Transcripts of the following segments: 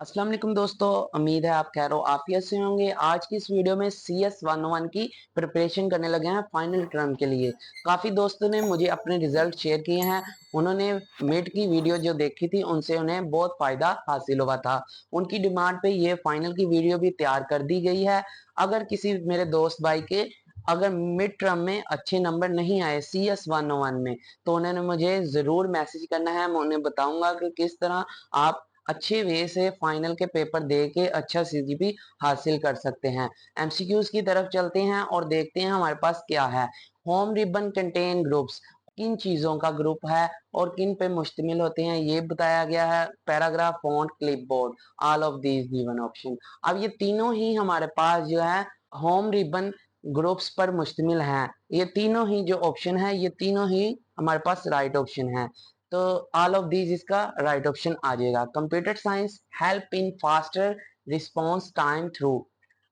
अस्सलाम वालेकुम दोस्तों, उम्मीद है आप खैर आफियत से होंगे। आज की इस वीडियो में CS 101 की प्रिपरेशन करने लगे हैं फाइनल टर्म के लिए। काफ़ी दोस्तों ने मुझे अपने रिजल्ट शेयर किए हैं। उन्होंने मिड की वीडियो जो देखी थी उनसे उन्हें बहुत फ़ायदा हासिल हुआ था। उनकी डिमांड पे ये फाइनल की वीडियो भी तैयार कर दी गई है। अगर किसी मेरे दोस्त भाई के अगर मिड टर्म में अच्छे नंबर नहीं आए CS 101 में, तो उन्होंने मुझे ज़रूर मैसेज करना है। मैं उन्हें बताऊंगा कि किस तरह आप अच्छे वे से फाइनल के पेपर दे के अच्छा CGP हासिल कर सकते हैं। MCQs की तरफ चलते हैं और देखते हैं हमारे पास क्या है। होम रिबन कंटेन ग्रुप्स किन चीजों का ग्रुप है और किन पे मुश्तमिल होते हैं ये बताया गया है। Paragraph, font, clipboard, all of these given option. अब ये तीनों ही हमारे पास जो है होम रिबन ग्रुप्स पर मुश्तमिल हैं। ये तीनों ही जो ऑप्शन है ये तीनों ही हमारे पास राइट ऑप्शन है। तो ऑल ऑफ दीज इसका राइट ऑप्शन आ जाएगा। Computer science help in faster response time through.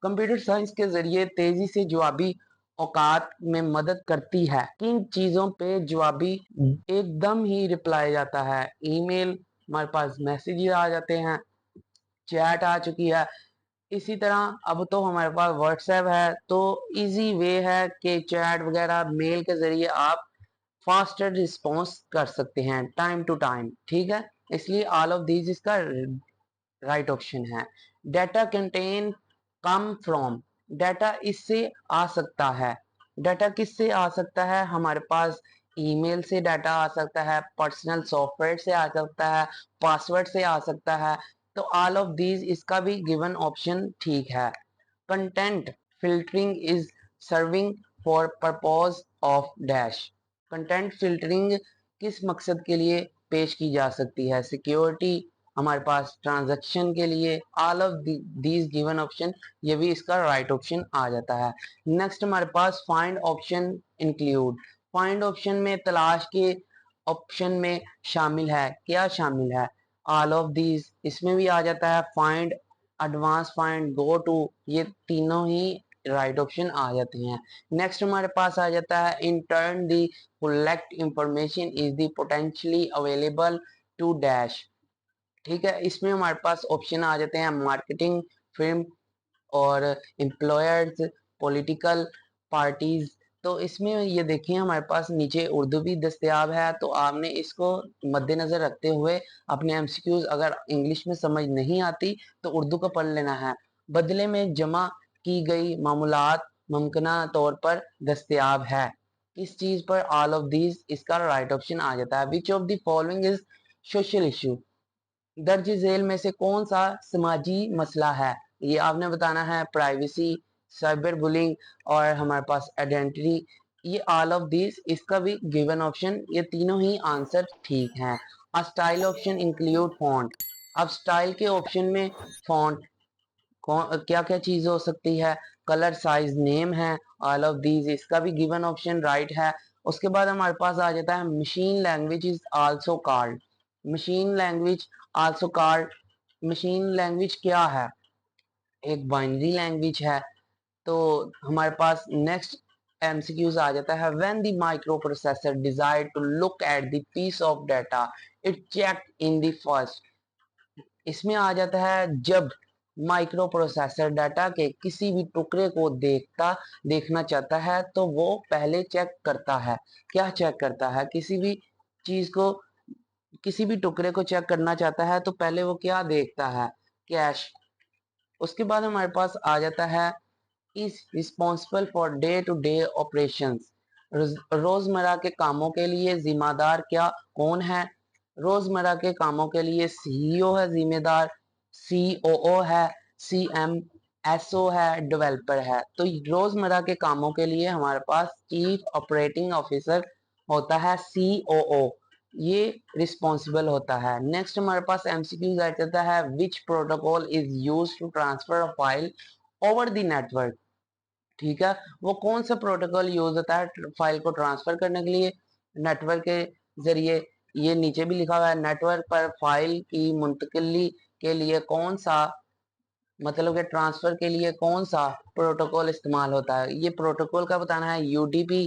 Computer science के जरिए तेजी से जवाबी औकात में मदद करती है। किन चीजों पे जवाबी एकदम ही रिप्लाई जाता है। ईमेल, हमारे पास मैसेज आ जाते हैं, चैट आ चुकी है। इसी तरह अब तो हमारे पास व्हाट्सएप है, तो इजी वे है कि चैट वगैरह मेल के जरिए आप फास्टर रिस्पॉन्स कर सकते हैं टाइम टू टाइम। ठीक है, इसलिए ऑल ऑफ दीज इसका राइट ऑप्शन है। Data contain come from, data इससे आ सकता है। डाटा किससे आ सकता है? हमारे पास ईमेल से डाटा आ सकता है, पर्सनल सॉफ्टवेयर से आ सकता है, पासवर्ड से आ सकता है। तो ऑल ऑफ दीज इसका भी गिवन ऑप्शन ठीक है। Content filtering is serving for purpose of dash. Content filtering किस मकसद के लिए पेश की जा सकती है? सिक्योरिटी, हमारे पास ट्रांजैक्शन के लिए। All of these given option, ये भी इसका राइट ऑप्शन आ जाता है। नेक्स्ट हमारे पास find option include. Find option में तलाश के ऑप्शन में शामिल है, क्या शामिल है? ऑल ऑफ दीज इसमें भी आ जाता है। Find, advance find, go to, ये तीनों ही राइट ऑप्शन आ जाते हैं। नेक्स्ट हमारे पास आ जाता है in turn the collect information is the potentially available to dash. ठीक है, इसमें हमारे पास ऑप्शन आ जाते हैं मार्केटिंग फिल्म और एम्प्लॉयर्स, पॉलिटिकल पार्टीज। तो इसमें ये देखिए हमारे पास नीचे उर्दू भी दस्तयाब है, तो आपने इसको मद्देनजर रखते हुए अपने MCQs अगर इंग्लिश में समझ नहीं आती तो उर्दू का पढ़ लेना है। बदले में जमा की गई मामूलात मुमकिना तौर पर दस्तयाब है। इस चीज पर ऑल ऑफ दीज इसका राइट ऑप्शन आ जाता है। Which of the following is social issue. दर्ज झेल में से कौन सा समाजी मसला है? ये आपने बताना है। प्राइवेसी, साइबर बुलिंग और हमारे पास आइडेंटिटी। ये ऑल ऑफ दिस इसका भी गिवन ऑप्शन, ये तीनों ही आंसर ठीक हैं। Style option include font. अब स्टाइल के ऑप्शन में फॉन्ट क्या क्या चीज हो सकती है? कलर, साइज, नेम है। ऑल ऑफ दीज इसका भी गिवन ऑप्शन राइट है। उसके बाद हमारे पास आ जाता है machine language is also called. Machine language also called, machine language क्या है? एक बाइनरी लैंग्वेज है। तो हमारे पास नेक्स्ट MCQs आ जाता है when the micro processor desire to look at the piece of data it check in the first. इसमें आ जाता है जब माइक्रो प्रोसेसर डाटा के किसी भी टुकड़े को देखना चाहता है तो वो पहले चेक करता है। क्या चेक करता है? किसी भी चीज को, किसी भी टुकड़े को चेक करना चाहता है तो पहले वो क्या देखता है? कैश। उसके बाद हमारे पास आ जाता है is responsible for day to day operations. रोजमर्रा के कामों के लिए जिम्मेदार क्या कौन है? रोजमर्रा के कामों के लिए CEO है जिम्मेदार, COO है, CMSO है, डेवलपर है। तो रोजमर्रा के कामों के लिए हमारे पास चीफ ऑपरेटिंग ऑफिसर होता है, COO। ये रिस्पॉन्सिबल होता है। नेक्स्ट हमारे पास MCQ आ जाता है which protocol is use to transfer file over the network. ठीक है, वो कौन सा प्रोटोकॉल यूज होता है फाइल को ट्रांसफर करने के लिए नेटवर्क के जरिए? ये नीचे भी लिखा हुआ है नेटवर्क पर फाइल की मुंतकिली के लिए कौन सा, मतलब कि ट्रांसफर के लिए कौन सा प्रोटोकॉल इस्तेमाल होता है। ये प्रोटोकॉल का बताना है UDP,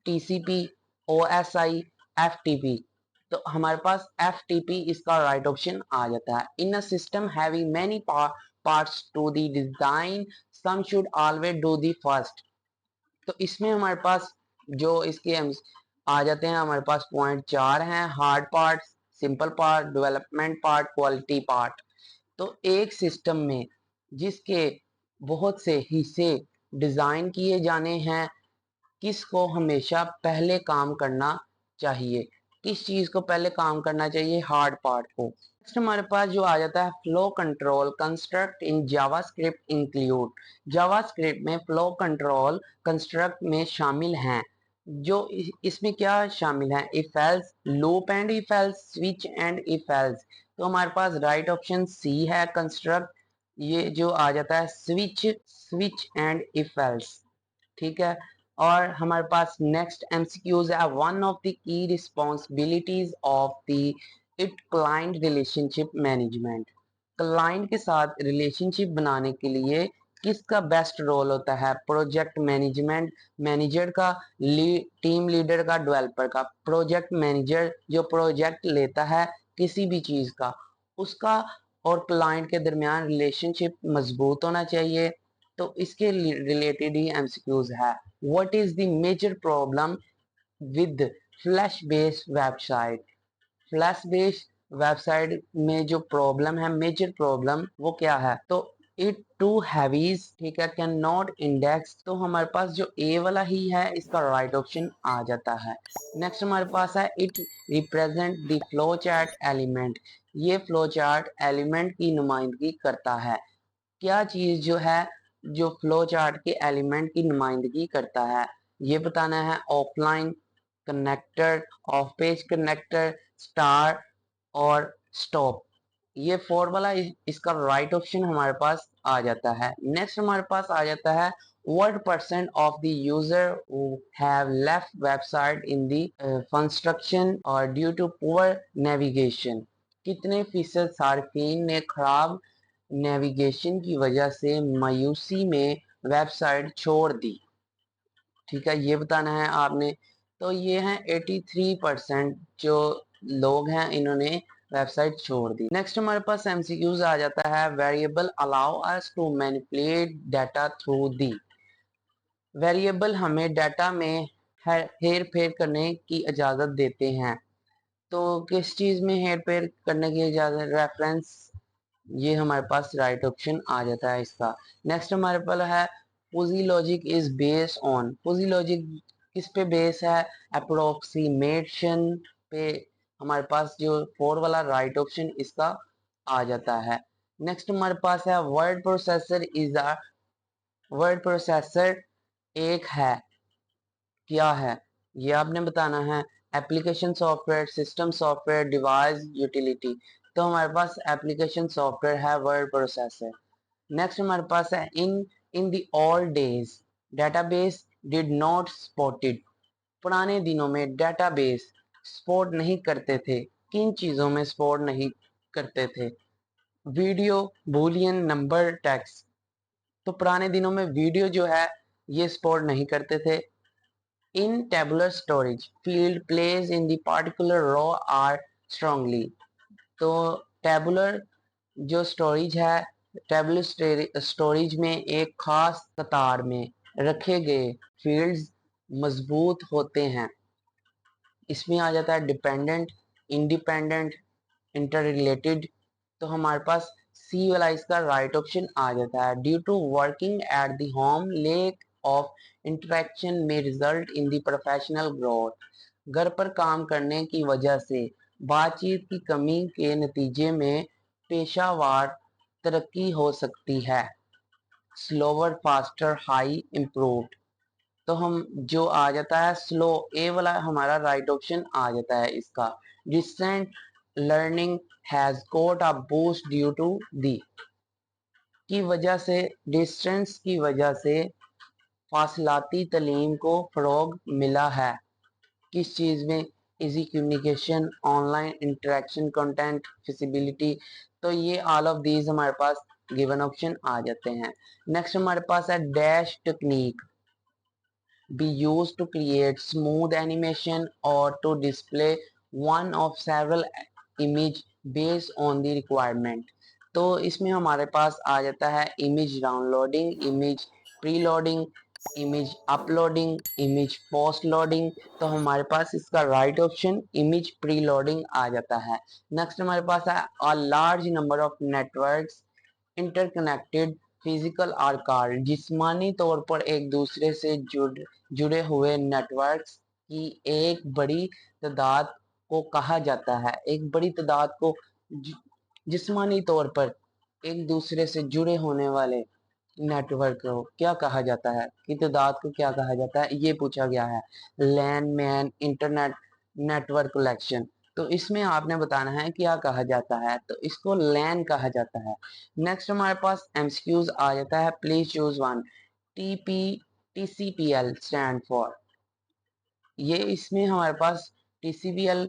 TCP, OSI, FTP। तो हमारे पास FTP इसका राइट ऑप्शन आ जाता है। In a system having many parts to the design, some should always do the first. तो इसमें हमारे पास जो इसके आ जाते हैं, हमारे पास पॉइंट 4 हैं। Hard part, simple part, development part, quality part. तो एक सिस्टम में जिसके बहुत से हिस्से डिजाइन किए जाने हैं, किसको हमेशा पहले काम करना चाहिए? किस चीज को पहले काम करना चाहिए? हार्ड पार्ट को। नेक्स्ट हमारे पास जो आ जाता है flow control construct in JavaScript include. JavaScript में फ्लो कंट्रोल कंस्ट्रक्ट में शामिल हैं। जो इसमें क्या शामिल है? If else, loop and if else, switch and if else. तो हमारे पास राइट ऑप्शन सी है कंस्ट्रक्ट। ये जो आ जाता है स्विच एंड इफ एल्स। ठीक है। और हमारे पास नेक्स्ट एमसीक्यूज है। One of the key responsibilities of the it client relationship management. Client के साथ रिलेशनशिप बनाने के लिए किसका बेस्ट रोल होता है? प्रोजेक्ट मैनेजमेंट मैनेजर का, टीम लीडर का, डेवलपर का। प्रोजेक्ट मैनेजर जो प्रोजेक्ट लेता है किसी भी चीज का, उसका और क्लाइंट के दरमियान रिलेशनशिप मजबूत होना चाहिए। तो इसके रिलेटेड ही एमसीक्यूज है। What is the major problem with flash based website? Flash based website में जो प्रॉब्लम है, मेजर प्रॉब्लम, वो क्या है? तो इट टू हैवीज, ठीक है, कैन नॉट इंडेक्स। तो हमारे पास जो ए वाला ही है इसका राइट ऑप्शन आ जाता है। नेक्स्ट हमारे पास है it represent the flow chart element. ये फ्लो चार्ट एलिमेंट की नुमाइंदगी करता है। क्या चीज जो है जो फ्लो चार्ट के एलिमेंट की नुमाइंदगी करता है, ये बताना है। Offline connector, of page connector, star और स्टॉप। ये फोर वाला इसका राइट ऑप्शन हमारे पास आ जाता है। नेक्स्ट हमारे पास आ जाता है what percent of the user who have left website in the construction or due to poor navigation। कितने फीसद सार्फिन ने खराब नेविगेशन की वजह से मायूसी में वेबसाइट छोड़ दी? ठीक है, ये बताना है आपने। तो ये हैं 83% जो लोग हैं इन्होंने वेबसाइट छोड़ दी। नेक्स्ट हमारे पास एमसीक्यूज आ जाता है। Variable allow us to manipulate data through the. Variable हमें डाटा में हेर फेर करने की इजाज़त देते हैं। तो किस चीज़ में हेर फेर करने की इजाज़त? रेफरेंस। ये हमारे पास राइट ऑप्शन आ जाता है इसका। नेक्स्ट हमारे पास है Fuji logic is based on. Fuji logic किस पे बेस है? अप्रोक्सीमेशन पे। हमारे पास जो फोर वाला राइट ऑप्शन इसका आ जाता है। नेक्स्ट हमारे पास है word processor is a. Word processor एक है, क्या है? ये आपने बताना है। Application software, system software, device, utility. तो हमारे पास एप्लीकेशन सॉफ्टवेयर है वर्ड प्रोसेसर। नेक्स्ट हमारे पास है in the old days database did not supported. पुराने दिनों में डेटाबेस सपोर्ट नहीं करते थे। किन चीज़ों में सपोर्ट नहीं करते थे? Video, Boolean, number, text. तो पुराने दिनों में वीडियो जो है ये सपोर्ट नहीं करते थे। In tabular storage, field plays in the particular row are strongly। तो टेबुलर जो स्टोरेज है, टेबुलर स्टोरेज में एक खास कतार में रखे गए फील्ड्स मजबूत होते हैं। इसमें आ जाता है डिपेंडेंट, इंडिपेंडेंट, इंटर रिलेटेड। तो हमारे पास सी वाला इसका राइट ऑप्शन आ जाता है। Due to working at the home, lack of interaction may result in the professional growth. घर पर काम करने की वजह से बातचीत की कमी के नतीजे में पेशावर तरक्की हो सकती है। Slower, faster, high, improved. तो हम जो आ जाता है स्लो, ए वाला हमारा राइट ऑप्शन आ जाता है इसका। Distant learning has got a boost due to the की वजह से, डिस्टेंस की वजह से फासलाती तालीम को फरोग मिला है। किस चीज़ में? Easy communication, online interaction, content, feasibility. तो ये ऑल ऑफ दीज हमारे पास गिवन ऑप्शन आ जाते हैं। नेक्स्ट हमारे पास है dash technique be used to create smooth animation or to display one of several image based on the requirement. तो इसमें हमारे पास आ जाता है image downloading, image preloading, image uploading, image post loading. तो हमारे पास इसका राइट ऑप्शन इमेज प्रीलोडिंग आ जाता है। नेक्स्ट हमारे पास है a large number of networks interconnected physical are card, जिस्मानी तौर पर एक दूसरे से जुड़े हुए नेटवर्क्स की एक बड़ी तादाद को कहा जाता है। एक बड़ी तादाद को जिस्मानी तौर पर एक दूसरे से जुड़े होने वाले नेटवर्क को क्या कहा जाता है, की तादाद को क्या कहा जाता है, ये पूछा गया है। LAN MAN internet network collection. तो इसमें आपने बताना है क्या कहा जाता है, तो इसको लैन कहा जाता है। नेक्स्ट हमारे पास एमसीक्यूज आ जाता है, please choose one. TP TCPL stand for, ये इसमें हमारे पास टीसीपीएल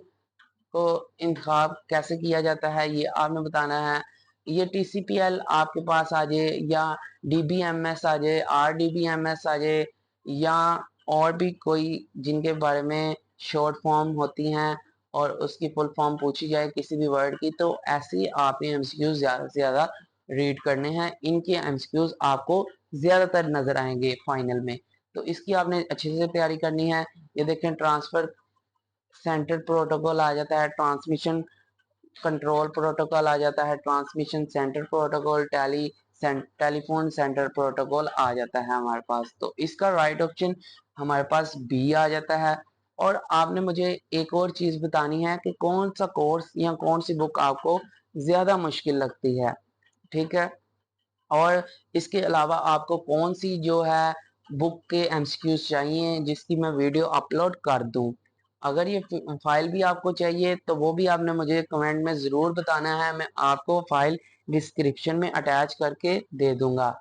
को इंतखाब कैसे किया जाता है ये आपने बताना है। ये टीसीपीएल आपके पास आ जाए या डीबीएमएस आ जाए, आरडीबीएमएस आ जाए, या और भी कोई जिनके बारे में शॉर्ट फॉर्म होती हैं और उसकी फुल फॉर्म पूछी जाए किसी भी वर्ड की, तो ऐसे आपने एमसीक्यूज ज़्यादा से ज़्यादा रीड करने हैं। इनके एमसीक्यूज आपको ज़्यादातर नज़र आएंगे फाइनल में, तो इसकी आपने अच्छे से तैयारी करनी है। ये देखें, ट्रांसफर सेंटर प्रोटोकॉल आ जाता है, ट्रांसमिशन कंट्रोल प्रोटोकॉल आ जाता है, transmission centre protocol, telephone centre protocol आ जाता है हमारे पास। तो इसका राइट ऑप्शन हमारे पास बी आ जाता है। और आपने मुझे एक और चीज बतानी है कि कौन सा कोर्स या कौन सी बुक आपको ज्यादा मुश्किल लगती है, ठीक है। और इसके अलावा आपको कौन सी जो है बुक के एमसीक्यूज चाहिए जिसकी मैं वीडियो अपलोड कर दूं। अगर ये फाइल भी आपको चाहिए तो वो भी आपने मुझे कमेंट में ज़रूर बताना है, मैं आपको फाइल डिस्क्रिप्शन में अटैच करके दे दूंगा।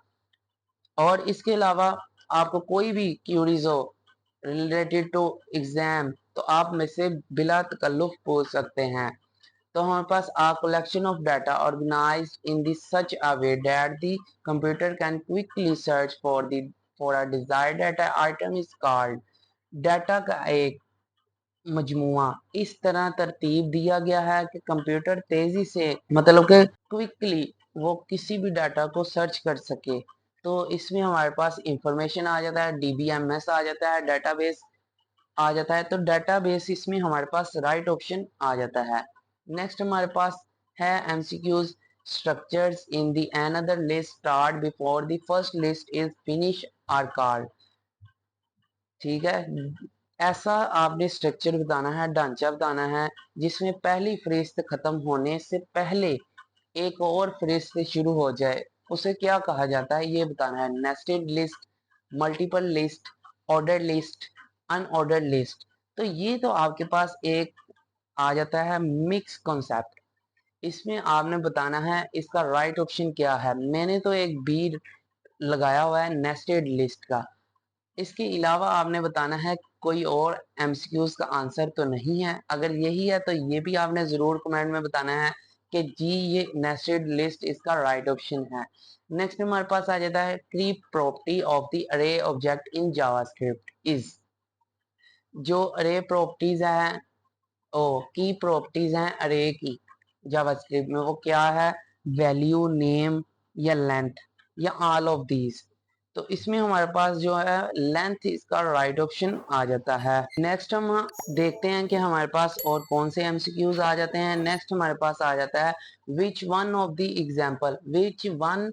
और इसके अलावा आपको कोई भी क्यूरीज हो रिलेटेड टू एग्जाम तो आप मुझसे बिला तकल्लुफ पूछ सकते हैं। तो हमारे पास a collection of data organized in the such a way that the computer can quickly search for a desired data item is called। Data का एक मजमुआ इस तरह तरतीब दिया गया है कि कंप्यूटर तेजी से मतलब कि क्विकली वो किसी भी डाटा को सर्च कर सके। तो इसमें हमारे पास इंफॉर्मेशन आ जाता है, डीबीएमएस आ जाता है, डेटाबेस आ जाता है। तो डेटाबेस इसमें हमारे पास राइट ऑप्शन आ जाता है। नेक्स्ट हमारे पास है MCQs structures in the another list start before the first list is finish are called, ठीक है। ऐसा आपने स्ट्रक्चर बताना है, ढांचा बताना है जिसमें पहली फहरिस्त खत्म होने से पहले एक और फहरिस्त शुरू हो जाए, उसे क्या कहा जाता है ये बताना है। Nested list, multiple list, order list, unordered list. तो ये तो आपके पास एक आ जाता है मिक्स कॉन्सेप्ट। इसमें आपने बताना है इसका राइट ऑप्शन क्या है। मैंने तो एक बी लगाया हुआ है नेस्टेड लिस्ट का। इसके अलावा आपने बताना है कोई और एमसीक्यूज का आंसर तो नहीं है। अगर यही है तो ये भी आपने जरूर कमेंट में बताना है कि जी ये नेस्टेड लिस्ट इसका राइट ऑप्शन है। नेक्स्ट हमारे पास आ जाता है की प्रॉपर्टी ऑफ द अरे ऑब्जेक्ट इन जावास्क्रिप्ट इज। जो अरे प्रॉपर्टीज है ओ की प्रॉपर्टीज हैं अरे की जावास्क्रिप्ट में, वो क्या है, वैल्यू, नेम या लेंथ या ऑल ऑफ दीज। तो इसमें हमारे पास जो है लेंथ इसका राइट ऑप्शन आ जाता है। नेक्स्ट हम देखते हैं कि हमारे पास और कौन से एमसीक्यूज आ जाते हैं। नेक्स्ट हमारे पास आ जाता है which one of the example, which one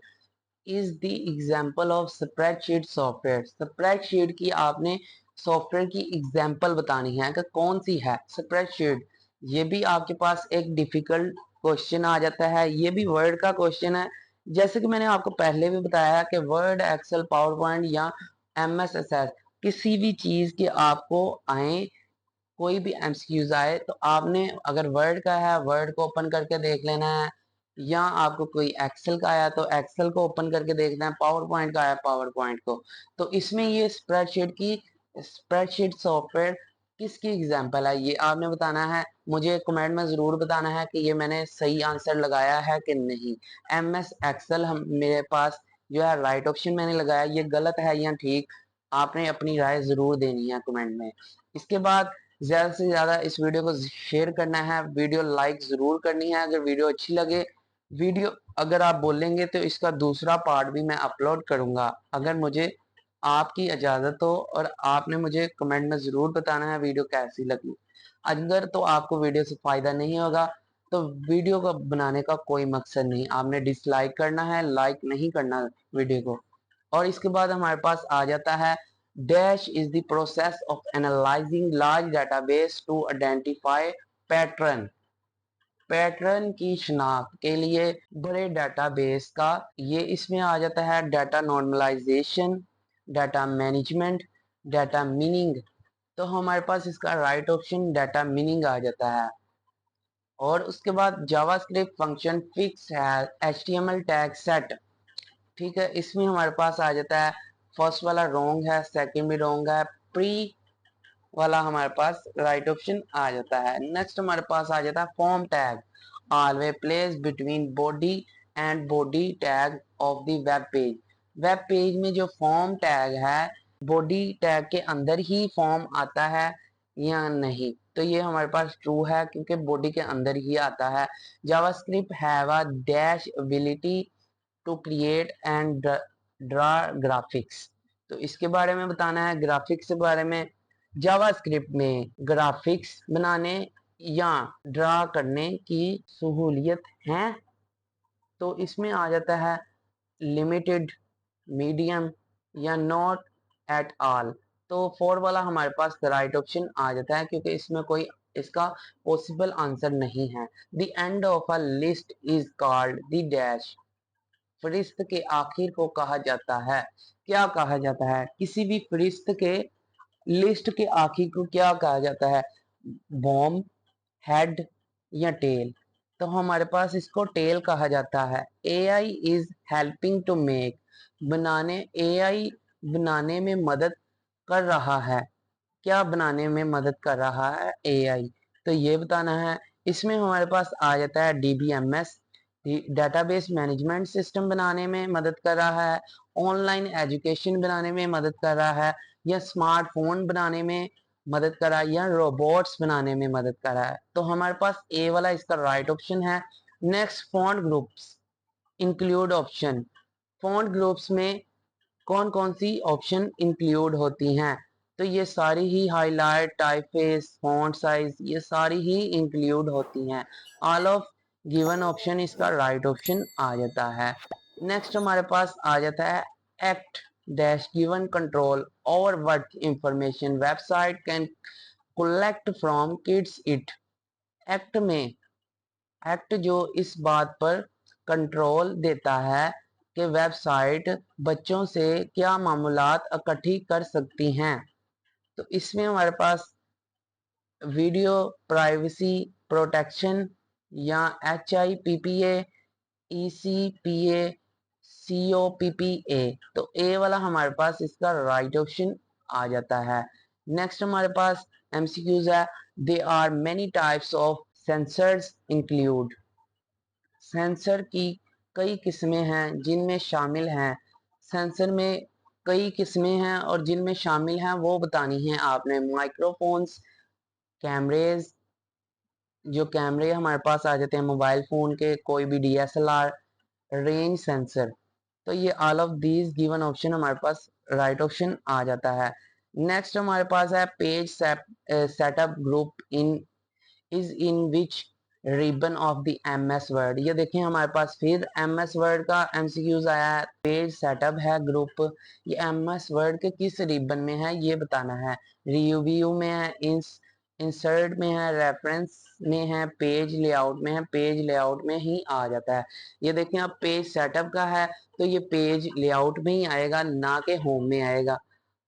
is the example of spreadsheet software. Spreadsheet की आपने सॉफ्टवेयर की एग्जाम्पल बतानी है कि कौन सी है स्प्रेडशीट। ये भी आपके पास एक डिफिकल्ट क्वेश्चन आ जाता है, ये भी वर्ड का क्वेश्चन है। जैसे कि मैंने आपको पहले भी बताया कि वर्ड, एक्सेल, पावर पॉइंट या एमएस एक्सेल किसी भी चीज के आपको आए, कोई भी एमसीक्यूज आए तो आपने अगर वर्ड का है वर्ड को ओपन करके देख लेना है, या आपको कोई एक्सेल का आया तो एक्सेल को ओपन करके देखना है, पावर पॉइंट का आया पावर पॉइंट को। तो इसमें ये स्प्रेडशीट सॉफ्टवेयर किसकी एग्जांपल है ये आपने बताना है। मुझे कमेंट में जरूर बताना है कि ये मैंने सही आंसर लगाया है कि नहीं। एम एस एक्सेल हम मेरे पास जो है राइट ऑप्शन मैंने लगाया, ये गलत है या ठीक, आपने अपनी राय जरूर देनी है कमेंट में। इसके बाद ज़्यादा से ज़्यादा इस वीडियो को शेयर करना है, वीडियो लाइक ज़रूर करनी है। अगर वीडियो अच्छी लगे, वीडियो अगर आप बोलेंगे तो इसका दूसरा पार्ट भी मैं अपलोड करूँगा, अगर मुझे आपकी इजाज़त हो, और आपने मुझे कमेंट में ज़रूर बताना है वीडियो कैसी लगी। अगर तो आपको वीडियो से फ़ायदा नहीं होगा तो वीडियो को बनाने का कोई मकसद नहीं, आपने डिसलाइक करना है, लाइक नहीं करना वीडियो को। और इसके बाद हमारे पास आ जाता है dash is the process of analysing large database to identify pattern. Pattern की शिनाख्त के लिए बड़े डेटाबेस का ये इसमें आ जाता है data normalisation, data management, data meaning. तो हमारे पास इसका राइट ऑप्शन डाटा मीनिंग आ जाता है। और उसके बाद जावास्क्रिप्ट फंक्शन फिक्स है एचटीएमएल टैग सेट। ठीक है, इसमें हमारे पास आ जाता है फर्स्ट वाला रॉन्ग है, सेकंड भी रॉन्ग है, प्री वाला हमारे पास राइट ऑप्शन आ जाता है। नेक्स्ट हमारे पास आ जाता है form tag always place between body and body tag of the web page. Web page में जो फॉर्म टैग है, बॉडी टैग के अंदर ही फॉर्म आता है या नहीं, तो ये हमारे पास ट्रू है क्योंकि बॉडी के अंदर ही आता है। JavaScript have a dash ability to create and draw graphics. तो इसके बारे में बताना है, ग्राफिक्स के बारे में। जावास्क्रिप्ट में ग्राफिक्स बनाने या ड्रा करने की सहूलियत है। तो इसमें आ जाता है लिमिटेड, मीडियम या नॉट एट ऑल। तो फोर वाला हमारे पास राइट ऑप्शन आ जाता है क्योंकि इसमें कोई इसका पॉसिबल आंसर नहीं है। The end of a list is called the dash. फरिश्त के आखिर को कहा जाता है, क्या कहा जाता है, किसी भी फरिश्त के लिस्ट के आखिर को क्या कहा जाता है, बॉम्ब, हेड या टेल। तो हमारे पास इसको टेल कहा जाता है। AI is helping to make, बनाने, एआई बनाने में मदद कर रहा है। क्या बनाने में मदद कर रहा है एआई, तो ये बताना है। इसमें हमारे पास आ जाता है डीबीएमएस, डेटाबेस मैनेजमेंट सिस्टम बनाने में मदद कर रहा है, ऑनलाइन एजुकेशन बनाने में मदद कर रहा है, या स्मार्टफोन बनाने में मदद कर रहा है, या रोबोट्स बनाने में मदद कर रहा है। तो हमारे पास ए वाला इसका राइट ऑप्शन है। Next font groups include option. Font groups में कौन कौन सी ऑप्शन इंक्लूड होती हैं, तो ये सारी ही हाईलाइट, टाइपफेस, फॉन्ट साइज, ये सारी ही इंक्लूड होती हैं। ऑल ऑफ गिवन ऑप्शन इसका राइट ऑप्शन आ जाता है। नेक्स्ट हमारे पास आ जाता है act dash given control over what information website can collect from kids it. Act में, एक्ट जो इस बात पर कंट्रोल देता है कि वेबसाइट बच्चों से क्या मामूलात इकट्ठी कर सकती हैं। तो इसमें हमारे पास वीडियो प्राइवेसी प्रोटेक्शन, या HIPPA, ECPA, COPPA। तो ए वाला हमारे पास इसका राइट ऑप्शन आ जाता है। नेक्स्ट हमारे पास MCQs है। They are many types of sensors include. Sensor की कई किस्में हैं जिनमें शामिल हैं, सेंसर में कई किस्में हैं और जिनमें शामिल हैं वो बतानी है आपने। माइक्रोफोन्स, कैमरेज, जो कैमरे हमारे पास आ जाते हैं मोबाइल फ़ोन के, कोई भी DSLR, रेंज सेंसर। तो ये all of these given option हमारे पास राइट ऑप्शन आ जाता है। नेक्स्ट हमारे पास है page setup group in is in which ribbon of the MS word. ये देखें हमारे पास फिर MS वर्ड का MCQs आया है। पेज सेटअप है ग्रुप, ये MS वर्ड के किस रिबन में है ये बताना है। रिव्यू में है, इंसर्ट में है, रेफरेंस में है, पेज लेआउट में है। पेज लेआउट में ही आ जाता है। ये देखें अब पेज सेटअप का है तो ये पेज लेआउट में ही आएगा, ना कि होम में आएगा।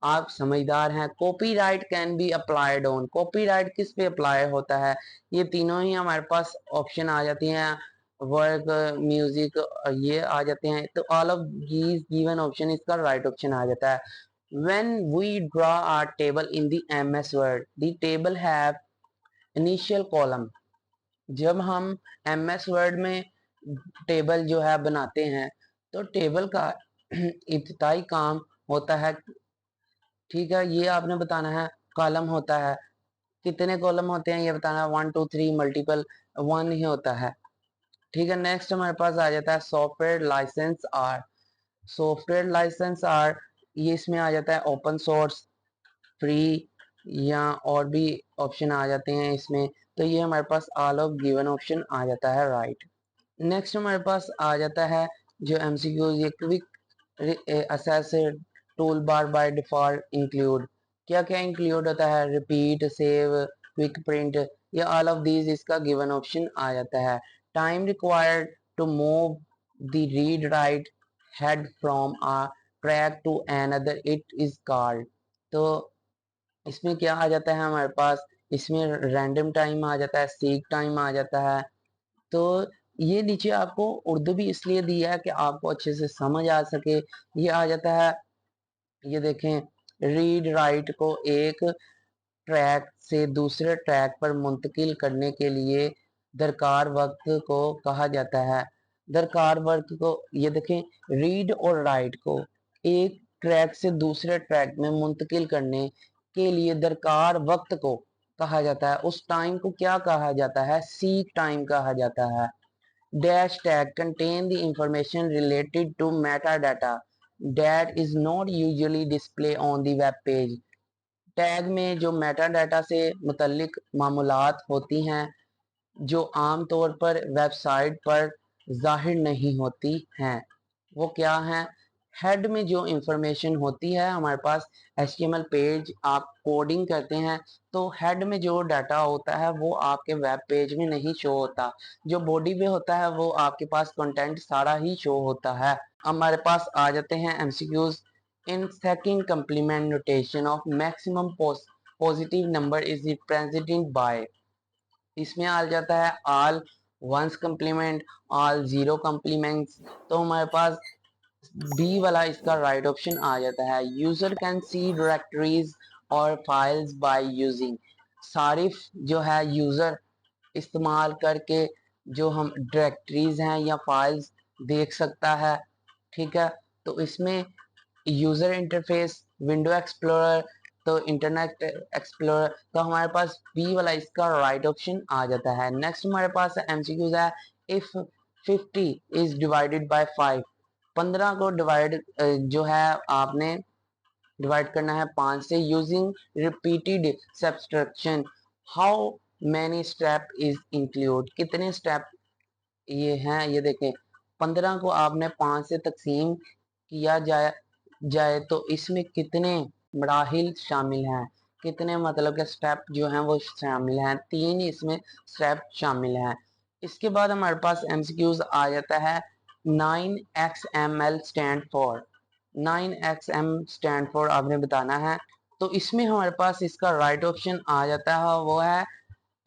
आप समझदार हैं। Copyright can be applied on, copyright किस पे अप्लाई होता है, ये तीनों ही हमारे पास ऑप्शन आ जाती हैं। वर्क, म्यूजिक, ये आ जाते हैं। तो all of these given option इसका राइट ऑप्शन आ जाता है। when we draw our table in the MS Word, the table have initial column। जब हम MS Word में टेबल जो है बनाते हैं तो टेबल का इब्तिदाई काम होता है, ठीक है, ये आपने बताना है, कॉलम होता है। कितने कॉलम होते हैं ये बताना है, 1 2 3 मल्टीपल 1 ही होता है। ठीक है, नेक्स्ट हमारे पास आ जाता है software licence are. Software licence are, ये इसमें आ जाता है ओपन सोर्स, फ्री या और भी ऑप्शन आ जाते हैं इसमें। तो ये हमारे पास ऑल ऑफ गिवन ऑप्शन आ जाता है राइट। नेक्स्ट हमारे पास आ जाता है जो एमसीक्यू, ये quick access tool bar by default include. क्या क्या इंक्लूड होता है, रिपीट, सेव, क्विक प्रिंट, ये ऑल ऑफ दीज इसका गिवन ऑप्शन आ जाता है। Time required to move the read write head from a track to another it is called. तो इसमें क्या आ जाता है हमारे पास, इसमें रैंडम टाइम आ जाता है, सीक टाइम आ जाता है। तो ये नीचे आपको उर्दू भी इसलिए दिया है कि आपको अच्छे से समझ आ सके। ये आ जाता है, ये देखें, रीड राइट को एक ट्रैक से दूसरे ट्रैक पर मुंतकिल करने के लिए दरकार वक्त को कहा जाता है। दरकार वक्त को, ये देखें, रीड और राइट को एक ट्रैक से दूसरे ट्रैक में मुंतकिल करने के लिए दरकार वक्त को कहा जाता है। उस टाइम को क्या कहा जाता है, सीक टाइम कहा जाता है। Dash tag contain the information related to metadata that is not usually displayed on the web page। Tag में जो मेटा डाटा से मुतल्लिक मामूलात होती हैं जो आम तौर पर वेबसाइट पर जाहिर नहीं होती हैं, वो क्या हैं। हेड में जो इंफॉर्मेशन होती है हमारे पास, HTML पेज आप कोडिंग करते हैं तो हेड में जो डाटा होता है वो आपके वेब पेज में नहीं शो होता। जो बॉडी में होता है वो आपके पास कंटेंट सारा ही शो होता है। हमारे पास आ जाते हैं MCQs. In second complement notation of maximum positive number is represented by. इसमें आ जाता है all ones complement, all zero complements. तो हमारे पास बी वाला इसका राइट ऑप्शन आ जाता है। यूजर कैन सी डायरेक्टरीज और फाइल्स बाय यूजिंग। सारिफ जो है यूजर इस्तेमाल करके जो हम डायरेक्टरीज हैं या फाइल्स देख सकता है। ठीक है, तो इसमें यूजर इंटरफेस, विंडो एक्सप्लोरर, तो इंटरनेट एक्सप्लोरर, तो हमारे पास बी वाला इसका राइट ऑप्शन आ जाता है। नेक्स्ट हमारे पास एमसीक्यूज है। इफ 50 इज डिवाइडेड बाय 5, 15 को डिवाइड जो है आपने डिवाइड करना है 5 से, using repeated subtraction, how many step is include, कितने स्टेप ये हैं। ये देखें, 15 को आपने 5 से तकसीम किया जाए तो इसमें कितने मराहिल शामिल हैं, कितने मतलब के स्टेप जो हैं वो शामिल हैं, 3 इसमें स्टेप शामिल हैं। इसके बाद हमारे पास एमसीक्यूज आ जाता है। 9XML stand for, 9XM stand for आपने बताना है। तो इसमें हमारे पास इसका राइट ऑप्शन आ जाता है, वो है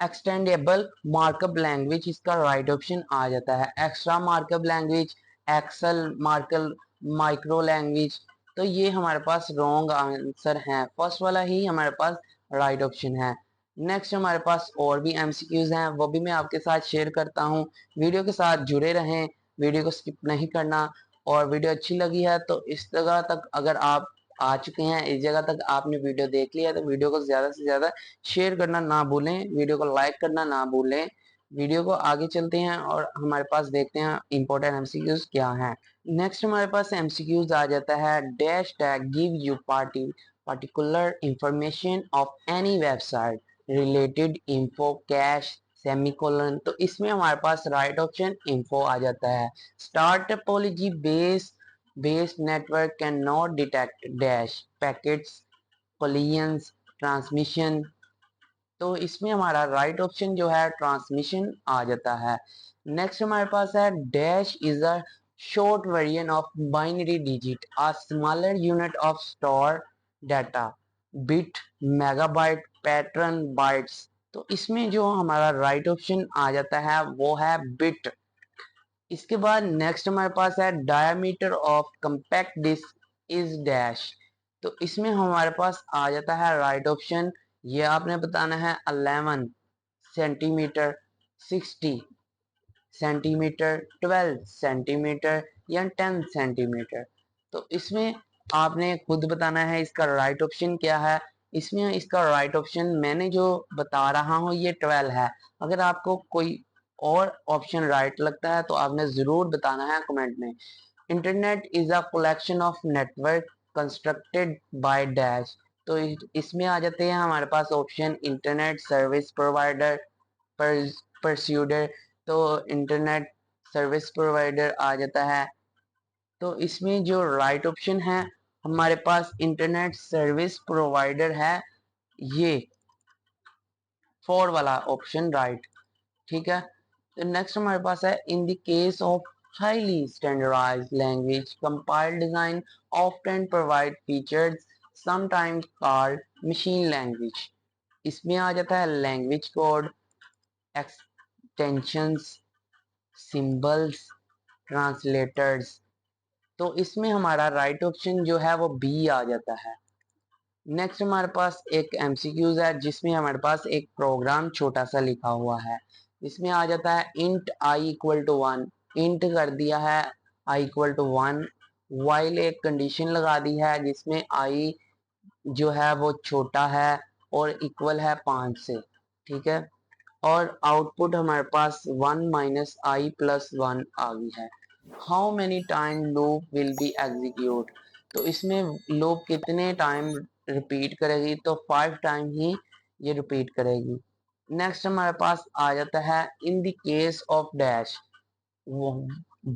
एक्सटेंडेबल मार्कअप लैंग्वेज। इसका राइट ऑप्शन आ जाता है। Extra markup language, excel markup micro language, तो ये हमारे पास रॉन्ग आंसर है, फर्स्ट वाला ही हमारे पास राइट ऑप्शन है। नेक्स्ट हमारे पास और भी एमसीक्यूज हैं, वो भी मैं आपके साथ शेयर करता हूँ। वीडियो के साथ जुड़े रहें, वीडियो को स्किप नहीं करना। और वीडियो अच्छी लगी है तो इस जगह तक अगर आप आ चुके हैं, इस जगह तक आपने वीडियो देख लिया, तो वीडियो को ज़्यादा से ज़्यादा शेयर करना ना भूलें, वीडियो को लाइक करना ना भूलें। वीडियो को आगे चलते हैं और हमारे पास देखते हैं इंपॉर्टेंट एमसीक्यूज क्या हैं। नेक्स्ट हमारे पास एमसीक्यूज आ जाता है। Dash tag give you particular information of any website related info cache semicolon, तो इसमें हमारे पास राइट ऑप्शन info आ जाता है। Star topology based network can not detect dash packets collisions transmission, तो इसमें हमारा राइट ऑप्शन जो है ट्रांसमिशन आ जाता है। नेक्स्ट हमारे पास है dash is a short variant of binary digit, a smaller unit of store data, bit, megabyte, pattern, bytes, तो इसमें जो हमारा राइट ऑप्शन आ जाता है वो है बिट। इसके बाद नेक्स्ट हमारे पास है diameter of compact disc is dash, तो इसमें हमारे पास आ जाता है राइट ऑप्शन, ये आपने बताना है 11 सेंटीमीटर, 60 सेंटीमीटर, 12 सेंटीमीटर या 10 सेंटीमीटर। तो इसमें आपने खुद बताना है इसका राइट ऑप्शन क्या है। इसमें इसका राइट ऑप्शन मैंने जो बता रहा हूँ ये 12 है। अगर आपको कोई और ऑप्शन राइट लगता है तो आपने ज़रूर बताना है कमेंट में। Internet is a collection of network constructed by dash. तो इसमें आ जाते हैं हमारे पास ऑप्शन इंटरनेट सर्विस प्रोवाइडर, परस्यूडर। तो इंटरनेट सर्विस प्रोवाइडर आ जाता है। तो इसमें जो राइट ऑप्शन है हमारे पास इंटरनेट सर्विस प्रोवाइडर है, ये 4 वाला ऑप्शन राइट। ठीक है। तो नेक्स्ट हमारे पास है in the case of highly standardized language compiled design often provide features sometimes called machine language। इसमें आ जाता है language code, extensions, symbols, translators. तो इसमें हमारा राइट ऑप्शन जो है वो बी आ जाता है। नेक्स्ट हमारे पास एक एमसीक्यूज है जिसमें हमारे पास एक प्रोग्राम छोटा सा लिखा हुआ है। इसमें आ जाता है int i equal to 1। Int कर दिया है आई इक्वल टू 1, वाइल एक कंडीशन लगा दी है जिसमें आई जो है वो छोटा है और इक्वल है 5 से। ठीक है। और आउटपुट हमारे पास 1 माइनस आई प्लस 1 आ गई है। How many time loop will be execute. तो इसमें लूप कितने टाइम रिपीट करेगी, तो 5 टाइम ही ये रिपीट करेगी। नेक्स्ट हमारे पास आ जाता है in the case of dash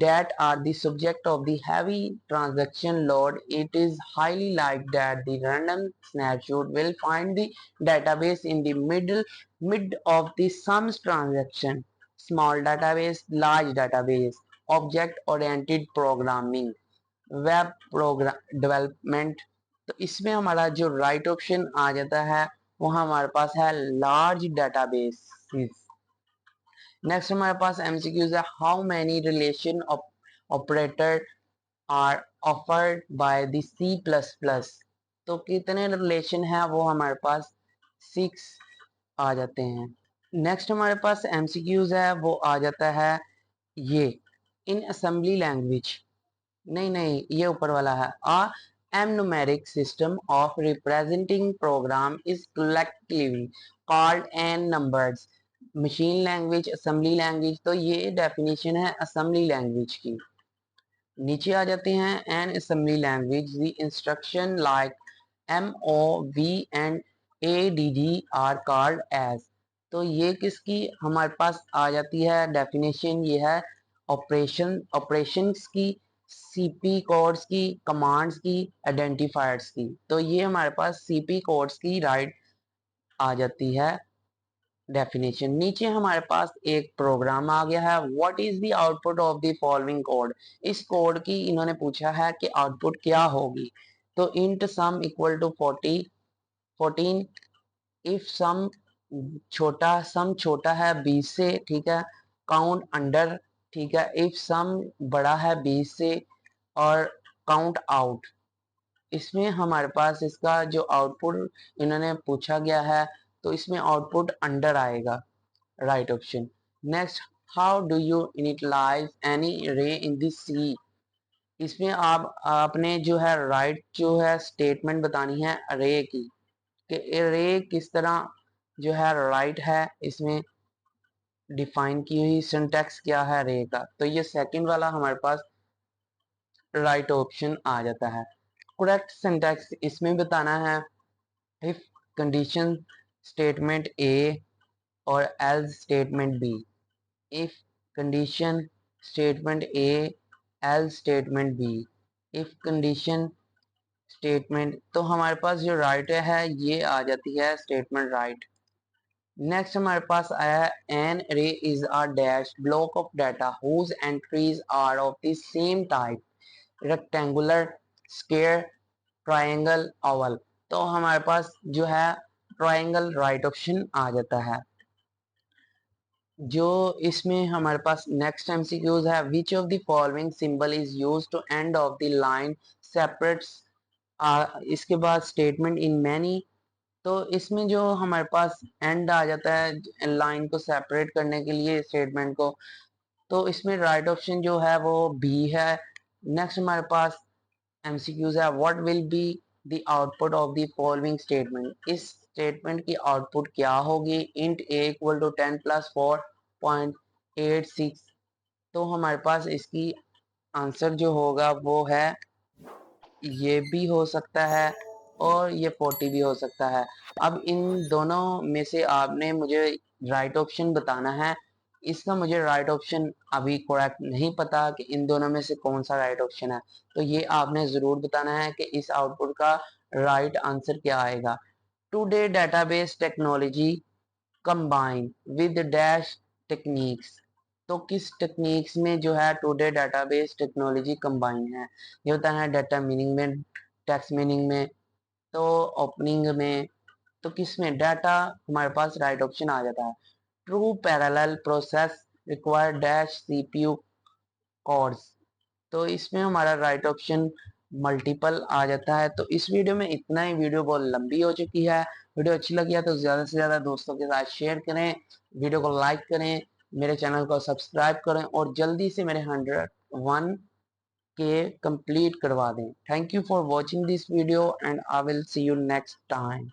that are the subject of the heavy transaction load, it is highly likely that the random snapshot will find the database in the mid of the sums transaction. Small database, large database, object oriented programming, web program development. तो इसमें हमारा जो right option आ जाता है वो हमारे पास है लार्ज डेटाबेस। नेक्स्ट हमारे पास एमसीक्यूज है how many relation operator are offered by the C plus plus. तो कितने रिलेशन है वो हमारे पास 6 आ जाते हैं। नेक्स्ट हमारे पास एमसीक्यूज है वो आ जाता है ये इन असेंबली लैंग्वेज। नहीं नहीं, ये ऊपर वाला है। A mnemonic system of representing program is collectively called an numbers. Machine language, assembly language, तो ये डेफिनेशन है असेंबली लैंग्वेज की। नीचे आ जाते हैं an assembly language the instruction like M O V and A D D are called as. तो ये किसकी हमारे पास आ जाती है डेफिनेशन, ये है ऑपरेशंस की, सीपी कोड्स की, कमांड्स की, आइडेंटिफायर्स की। तो ये हमारे पास सीपी कोड्स की राइट आ जाती है डेफिनेशन। नीचे हमारे पास एक प्रोग्राम आ गया है what is the output of the following code. इस कोड की इन्होंने पूछा है कि आउटपुट क्या होगी। तो int sum equal to 14। If sum छोटा है 20 से, ठीक है, काउंट अंडर, ठीक है, इफ सम बड़ा है 20 से, और काउंट आउट। इसमें हमारे पास इसका जो आउटपुट इन्होंने पूछा गया है तो इसमें आउटपुट अंडर आएगा, right option. Next, how do you initialize an array in the सी। इसमें आप आपने जो है राइट जो है स्टेटमेंट बतानी है रे की, कि रे किस तरह जो है राइट है, इसमें डिफाइन की हुई सिंटैक्स क्या है रे का। तो ये सेकंड वाला हमारे पास राइट ऑप्शन आ जाता है। करेक्ट सिंटैक्स इसमें बताना है इफ कंडीशन स्टेटमेंट ए और else statement B. If condition statement A else statement B, if condition statement, तो हमारे पास जो राइट है ये आ जाती है स्टेटमेंट राइट। नेक्स्ट हमारे पास आया है an array is a dash block of data whose entries are of the same type rectangular, square, triangle, oval. तो हमारे पास जो है ट्रायंगल राइट ऑप्शन आ जाता है। जो इसमें हमारे पास नेक्स्ट एमसीक्यूज है which of the following symbol is used to end of the line separates. इसके बाद स्टेटमेंट इन मैनी। तो इसमें जो हमारे पास एंड आ जाता है लाइन को सेपरेट करने के लिए स्टेटमेंट को, तो इसमें राइट ऑप्शन जो है वो बी है। नेक्स्ट हमारे पास एमसीक्यूज है what will be the output of the following statement. इस स्टेटमेंट की आउटपुट क्या होगी? Int a equal to 10 plus 4.86। तो हमारे पास इसकी आंसर जो होगा वो है, ये भी हो सकता है और ये 40 भी हो सकता है। अब इन दोनों में से आपने मुझे राइट ऑप्शन बताना है। इसका मुझे राइट ऑप्शन अभी करेक्ट नहीं पता कि इन दोनों में से कौन सा राइट ऑप्शन है, तो ये आपने ज़रूर बताना है कि इस आउटपुट का राइट आंसर क्या आएगा। Today database technology combine with dash techniques. तो किस टेक्निक्स में जो है टुडे डेटाबेस टेक्नोलॉजी कंबाइन है? ये होता है डाटा मीनिंग में, टेक्स्ट मीनिंग में, तो ओपनिंग में, तो किस में? डाटा हमारे पास राइट ऑप्शन आ जाता है। True parallel process require dash CPU course. तो इसमें हमारा राइट ऑप्शन मल्टीपल आ जाता है। तो इस वीडियो में इतना ही। वीडियो बहुत लंबी हो चुकी है। वीडियो अच्छी लगी है तो ज़्यादा से ज़्यादा दोस्तों के साथ शेयर करें, वीडियो को लाइक करें, मेरे चैनल को सब्सक्राइब करें और जल्दी से मेरे 101 के कंप्लीट करवा दें। Thank you for watching this video and I will see you next time.